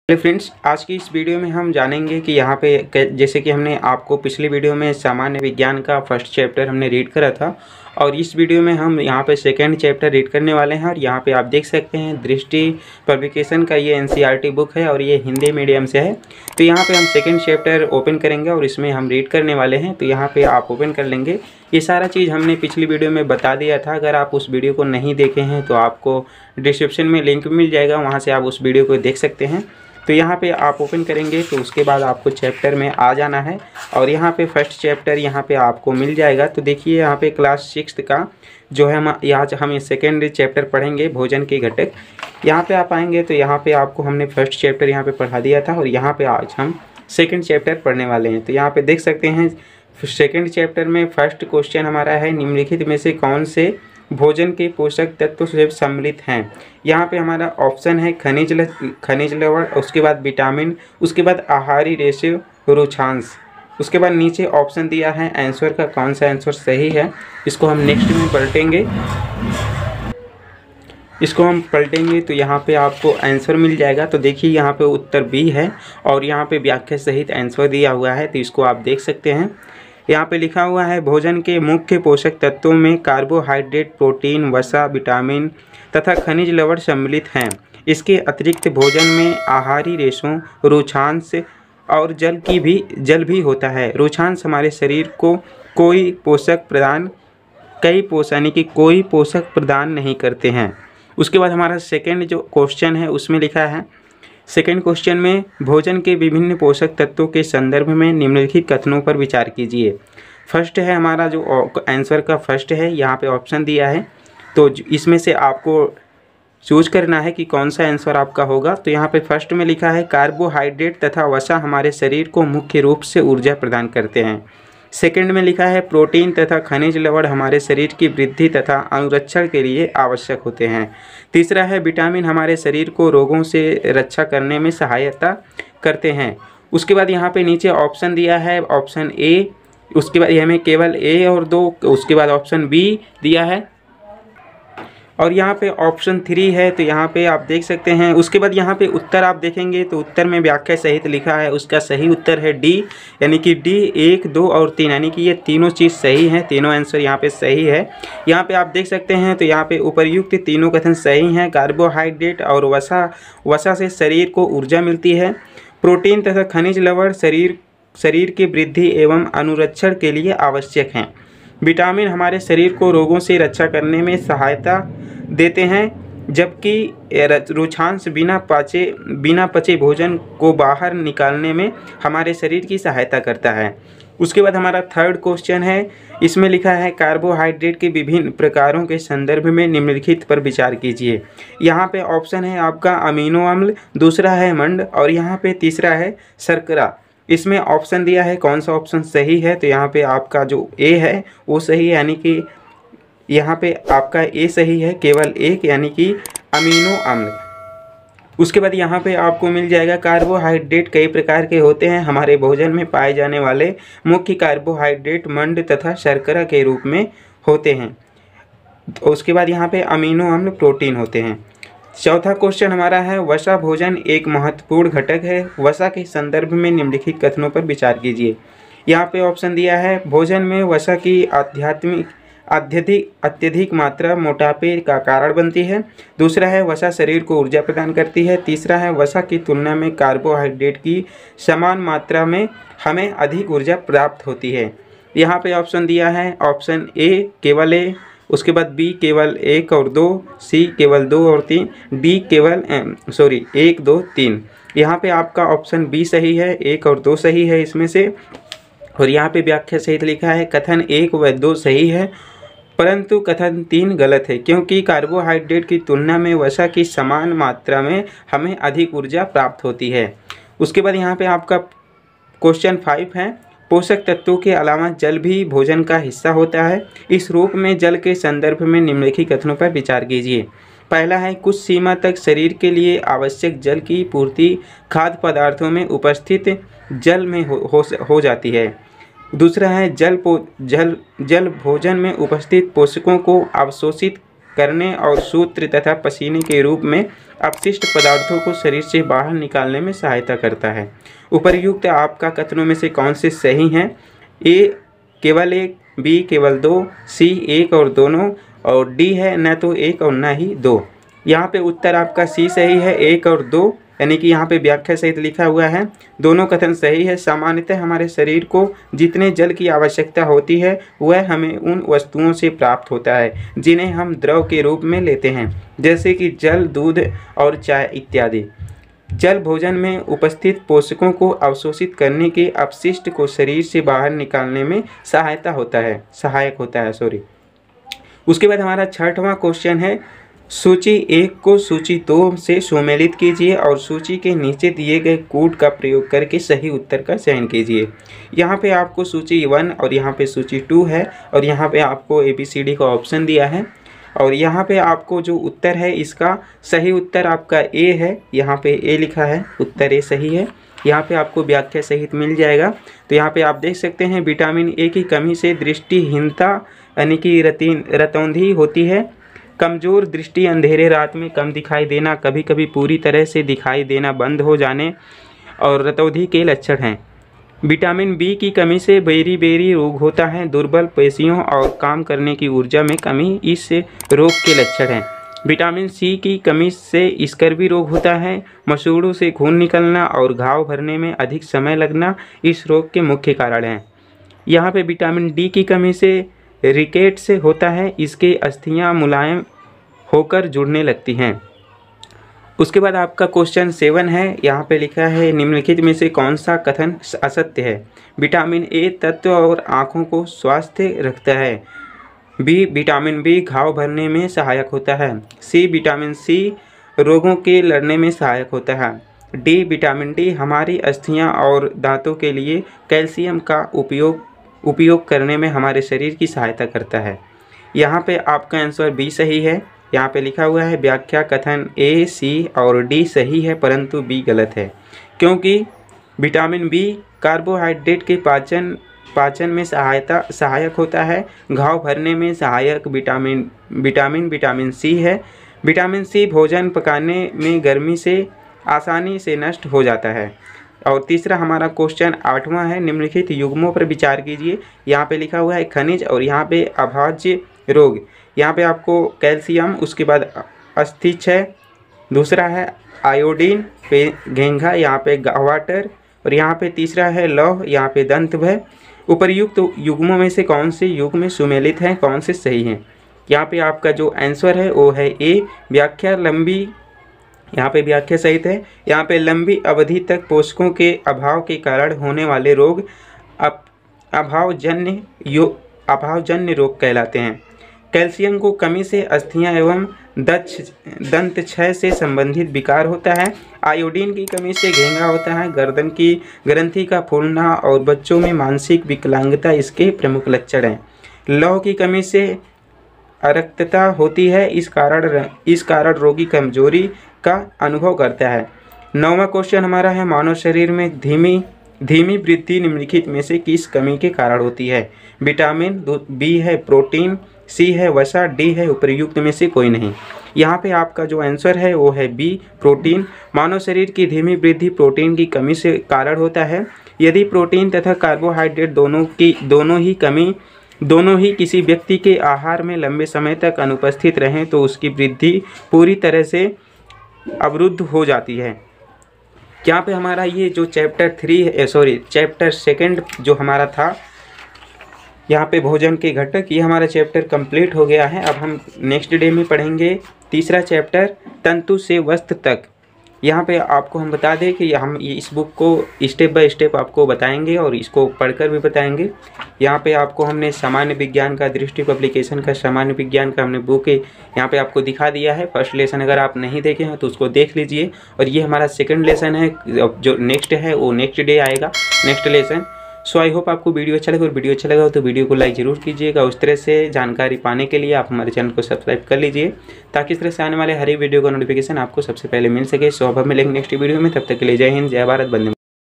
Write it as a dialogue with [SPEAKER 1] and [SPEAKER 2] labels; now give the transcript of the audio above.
[SPEAKER 1] Hello friends, आज की इस वीडियो में हम जानेंगे कि यहाँ पे जैसे कि हमने आपको पिछले वीडियो में सामान्य विज्ञान का फर्स्ट चैप्टर हमने रीड करा था और इस वीडियो में हम यहाँ पे सेकंड चैप्टर रीड करने वाले हैं। और यहाँ पे आप देख सकते हैं दृष्टि पब्लिकेशन का ये एनसीईआरटी बुक है और ये हिंदी मीडियम से है। तो यहाँ पे हम सेकेंड चैप्टर ओपन करेंगे और इसमें हम रीड करने वाले हैं। तो यहाँ पर आप ओपन कर लेंगे। ये सारा चीज़ हमने पिछली वीडियो में बता दिया था। अगर आप उस वीडियो को नहीं देखे हैं तो आपको डिस्क्रिप्शन में लिंक मिल जाएगा, वहाँ से आप उस वीडियो को देख सकते हैं। तो यहाँ पे आप ओपन करेंगे तो उसके बाद आपको चैप्टर में आ जाना है और यहाँ पे फर्स्ट चैप्टर यहाँ पे आपको मिल जाएगा। तो देखिए यहाँ पे क्लास 6 का जो है हम सेकेंड चैप्टर पढ़ेंगे, भोजन के घटक। यहाँ पे आप आएंगे तो यहाँ पे आपको हमने फर्स्ट चैप्टर यहाँ पे पढ़ा दिया था और यहाँ पे आज हम सेकेंड चैप्टर पढ़ने वाले हैं। तो यहाँ पे देख सकते हैं सेकेंड चैप्टर में फर्स्ट क्वेश्चन हमारा है, निम्नलिखित में से कौन से भोजन के पोषक तत्व से सम्मिलित हैं। यहाँ पे हमारा ऑप्शन है खनिज लवण, उसके बाद विटामिन, उसके बाद आहारी रेशे, रुचांश। उसके बाद नीचे ऑप्शन दिया है आंसर का कौन सा आंसर सही है। इसको हम नेक्स्ट में पलटेंगे तो यहाँ पे आपको आंसर मिल जाएगा। तो देखिए यहाँ पे उत्तर बी है और यहाँ पे व्याख्या सहित आंसर दिया हुआ है, तो इसको आप देख सकते हैं। यहाँ पे लिखा हुआ है भोजन के मुख्य पोषक तत्वों में कार्बोहाइड्रेट, प्रोटीन, वसा, विटामिन तथा खनिज लवण सम्मिलित हैं। इसके अतिरिक्त भोजन में आहारी रेशों, रुचांश और जल भी होता है। रुचांश हमारे शरीर को कोई पोषक प्रदान नहीं करते हैं। उसके बाद हमारा सेकेंड जो क्वेश्चन है उसमें लिखा है, सेकेंड क्वेश्चन में भोजन के विभिन्न पोषक तत्वों के संदर्भ में निम्नलिखित कथनों पर विचार कीजिए। फर्स्ट है हमारा जो आंसर का फर्स्ट है, यहाँ पे ऑप्शन दिया है तो इसमें से आपको चूज करना है कि कौन सा आंसर आपका होगा। तो यहाँ पे फर्स्ट में लिखा है कार्बोहाइड्रेट तथा वसा हमारे शरीर को मुख्य रूप से ऊर्जा प्रदान करते हैं। सेकंड में लिखा है प्रोटीन तथा खनिज लवण हमारे शरीर की वृद्धि तथा अनुरक्षण के लिए आवश्यक होते हैं। तीसरा है विटामिन हमारे शरीर को रोगों से रक्षा करने में सहायता करते हैं। उसके बाद यहाँ पे नीचे ऑप्शन दिया है ऑप्शन ए, उसके बाद हमें केवल ए और 2, उसके बाद ऑप्शन बी दिया है और यहाँ पे ऑप्शन 3 है। तो यहाँ पे आप देख सकते हैं। उसके बाद यहाँ पे उत्तर आप देखेंगे तो उत्तर में व्याख्या सहित लिखा है, उसका सही उत्तर है डी, यानी कि डी 1, 2 और 3, यानी कि ये तीनों चीज़ सही हैं, तीनों आंसर यहाँ पे सही है। यहाँ पे आप देख सकते हैं तो यहाँ पे उपर्युक्त तीनों कथन सही हैं। कार्बोहाइड्रेट और वसा से शरीर को ऊर्जा मिलती है। प्रोटीन तथा खनिज लवण शरीर की वृद्धि एवं अनुरक्षण के लिए आवश्यक हैं। विटामिन हमारे शरीर को रोगों से रक्षा करने में सहायता देते हैं, जबकि रुचांश बिना पचे भोजन को बाहर निकालने में हमारे शरीर की सहायता करता है। उसके बाद हमारा थर्ड क्वेश्चन है, इसमें लिखा है कार्बोहाइड्रेट के विभिन्न प्रकारों के संदर्भ में निम्नलिखित पर विचार कीजिए। यहाँ पे ऑप्शन है आपका अमीनो अम्ल, दूसरा है मंड और यहाँ पे तीसरा है शर्करा। इसमें ऑप्शन दिया है कौन सा ऑप्शन सही है। तो यहाँ पे आपका जो ए है वो सही है, यानी कि यहाँ पे आपका ए सही है, केवल एक, यानी कि अमीनो अम्ल। उसके बाद यहाँ पे आपको मिल जाएगा कार्बोहाइड्रेट कई प्रकार के होते हैं। हमारे भोजन में पाए जाने वाले मुख्य कार्बोहाइड्रेट मंड तथा शर्करा के रूप में होते हैं। तो उसके बाद यहाँ पे अमीनो अम्ल प्रोटीन होते हैं। चौथा क्वेश्चन हमारा है वसा भोजन एक महत्वपूर्ण घटक है। वसा के संदर्भ में निम्नलिखित कथनों पर विचार कीजिए। यहाँ पे ऑप्शन दिया है भोजन में वसा की अत्यधिक मात्रा मोटापे का कारण बनती है। दूसरा है वसा शरीर को ऊर्जा प्रदान करती है। तीसरा है वसा की तुलना में कार्बोहाइड्रेट की समान मात्रा में हमें अधिक ऊर्जा प्राप्त होती है। यहाँ पे ऑप्शन दिया है ऑप्शन ए केवल ए, उसके बाद बी केवल 1 और 2, सी केवल 2 और 3, डी केवल 1, 2, 3। यहाँ पे आपका ऑप्शन बी सही है, 1 और 2 सही है इसमें से। और यहाँ पे व्याख्या सहित लिखा है कथन 1 व 2 सही है परंतु कथन 3 गलत है, क्योंकि कार्बोहाइड्रेट की तुलना में वसा की समान मात्रा में हमें अधिक ऊर्जा प्राप्त होती है। उसके बाद यहाँ पे आपका क्वेश्चन 5 है, पोषक तत्वों के अलावा जल भी भोजन का हिस्सा होता है। इस रूप में जल के संदर्भ में निम्नलिखित कथनों पर विचार कीजिए। पहला है कुछ सीमा तक शरीर के लिए आवश्यक जल की पूर्ति खाद्य पदार्थों में उपस्थित जल में हो जाती है। दूसरा है जल भोजन में उपस्थित पोषकों को अवशोषित करने और सूत्र तथा पसीने के रूप में अपशिष्ट पदार्थों को शरीर से बाहर निकालने में सहायता करता है। उपर्युक्त आपका कथनों में से कौन से सही हैं? ए केवल एक, बी केवल दो, सी एक और दोनों, और डी है न तो एक और न ही दो। यहाँ पे उत्तर आपका सी सही है, एक और दो, यानी कि यहाँ पे व्याख्या सहित लिखा हुआ है। दोनों कथन सही है। सामान्यतः हमारे शरीर को जितने जल की आवश्यकता होती है वह हमें उन वस्तुओं से प्राप्त होता है जिन्हें हम द्रव के रूप में लेते हैं, जैसे कि जल, दूध और चाय इत्यादि। जल भोजन में उपस्थित पोषकों को अवशोषित करने के अपशिष्ट को शरीर से बाहर निकालने में सहायक होता है। उसके बाद हमारा 6वां क्वेश्चन है, सूची 1 को सूची 2 से सुमेलित कीजिए और सूची के नीचे दिए गए कोड का प्रयोग करके सही उत्तर का चयन कीजिए। यहाँ पे आपको सूची 1 और यहाँ पे सूची 2 है और यहाँ पे आपको ABCD का ऑप्शन दिया है और यहाँ पे आपको जो उत्तर है इसका सही उत्तर आपका ए है। यहाँ पे ए लिखा है, उत्तर ए सही है। यहाँ पे आपको व्याख्या सहित मिल जाएगा। तो यहाँ पे आप देख सकते हैं विटामिन ए की कमी से दृष्टिहीनता यानी कि रतौंधी होती है। कमज़ोर दृष्टि, अंधेरे रात में कम दिखाई देना, कभी कभी पूरी तरह से दिखाई देना बंद हो जाने और रतौंधी के लक्षण हैं। विटामिन बी की कमी से बेरी रोग होता है। दुर्बल पेशियों और काम करने की ऊर्जा में कमी इस रोग के लक्षण हैं। विटामिन सी की कमी से स्कर्वी रोग होता है। मसूड़ों से खून निकलना और घाव भरने में अधिक समय लगना इस रोग के मुख्य कारण हैं। यहाँ पे विटामिन डी की कमी से रिकेट्स होता है, इसके अस्थियां मुलायम होकर जुड़ने लगती हैं। उसके बाद आपका क्वेश्चन 7 है। यहाँ पे लिखा है निम्नलिखित में से कौन सा कथन असत्य है? विटामिन ए तत्व और आँखों को स्वस्थ रखता है। बी विटामिन बी घाव भरने में सहायक होता है। सी विटामिन सी रोगों के लड़ने में सहायक होता है। डी विटामिन डी हमारी अस्थियां और दांतों के लिए कैल्शियम का उपयोग करने में हमारे शरीर की सहायता करता है। यहाँ पे आपका आंसर बी सही है। यहाँ पे लिखा हुआ है व्याख्या कथन ए, सी और डी सही है परंतु बी गलत है, क्योंकि विटामिन बी कार्बोहाइड्रेट के पाचन में सहायक होता है। घाव भरने में सहायक विटामिन सी है। विटामिन सी भोजन पकाने में गर्मी से आसानी से नष्ट हो जाता है। और तीसरा हमारा क्वेश्चन 8वां है, निम्नलिखित युग्मों पर विचार कीजिए। यहाँ पे लिखा हुआ है खनिज और यहाँ पे अभाज्य रोग। यहाँ पे आपको कैल्शियम, उसके बाद अस्थिक्षय, दूसरा है आयोडीन पे घेंघा, यहाँ पे वाटर, और यहाँ पे तीसरा है लौह, यहाँ पे दंतभय। उपर्युक्त युग्मों में से कौन से युग्म सुमेलित हैं, कौन से सही हैं? यहाँ पे आपका जो आंसर है वो है ए व्याख्या लंबी, यहाँ पे व्याख्या सहित है। यहाँ पे लंबी अवधि तक पोषकों के अभाव के कारण होने वाले रोग अभावजन्य रोग कहलाते हैं। कैल्शियम को कमी से अस्थियां एवं दंत क्षय से संबंधित विकार होता है। आयोडीन की कमी से घेंघा होता है। गर्दन की ग्रंथि का फूलना और बच्चों में मानसिक विकलांगता इसके प्रमुख लक्षण हैं। लौह की कमी से अरक्तता होती है, इस कारण रोगी कमजोरी का अनुभव करता है। 9वां क्वेश्चन हमारा है मानव शरीर में धीमी वृद्धि निम्नलिखित में से किस कमी के कारण होती है? विटामिन, बी है प्रोटीन, सी है वसा, डी है उपर्युक्त में से कोई नहीं। यहाँ पे आपका जो आंसर है वो है बी प्रोटीन। मानव शरीर की धीमी वृद्धि प्रोटीन की कमी से कारण होता है। यदि प्रोटीन तथा कार्बोहाइड्रेट दोनों ही किसी व्यक्ति के आहार में लंबे समय तक अनुपस्थित रहें तो उसकी वृद्धि पूरी तरह से अवरुद्ध हो जाती है। यहाँ पे हमारा ये जो चैप्टर 2 जो हमारा था यहाँ पे भोजन के घटक, ये हमारा चैप्टर कंप्लीट हो गया है। अब हम नेक्स्ट डे में पढ़ेंगे तीसरा चैप्टर तंतु से वस्त्र तक। यहाँ पे आपको हम बता दें कि हम इस बुक को स्टेप बाय स्टेप आपको बताएंगे और इसको पढ़कर भी बताएंगे। यहाँ पे आपको हमने सामान्य विज्ञान का दृष्टि पब्लिकेशन का सामान्य विज्ञान का हमने बुक यहाँ पे आपको दिखा दिया है। फर्स्ट लेसन अगर आप नहीं देखे हैं तो उसको देख लीजिए। और ये हमारा सेकंड लेसन है, जो नेक्स्ट है वो नेक्स्ट डे आएगा, next lesson. So I hope आपको वीडियो अच्छा लगा, और वीडियो अच्छा लगा तो वीडियो को लाइक ज़रूर कीजिएगा। उस तरह से जानकारी पाने के लिए आप हमारे चैनल को सब्सक्राइब कर लीजिए ताकि इस तरह से आने वाले हर एक वीडियो का नोटिफिकेशन आपको सबसे पहले मिल सके। सो अब हम मिलेंगे नेक्स्ट वीडियो में, तब तक के लिए जय हिंद, जय भारत, वंदे।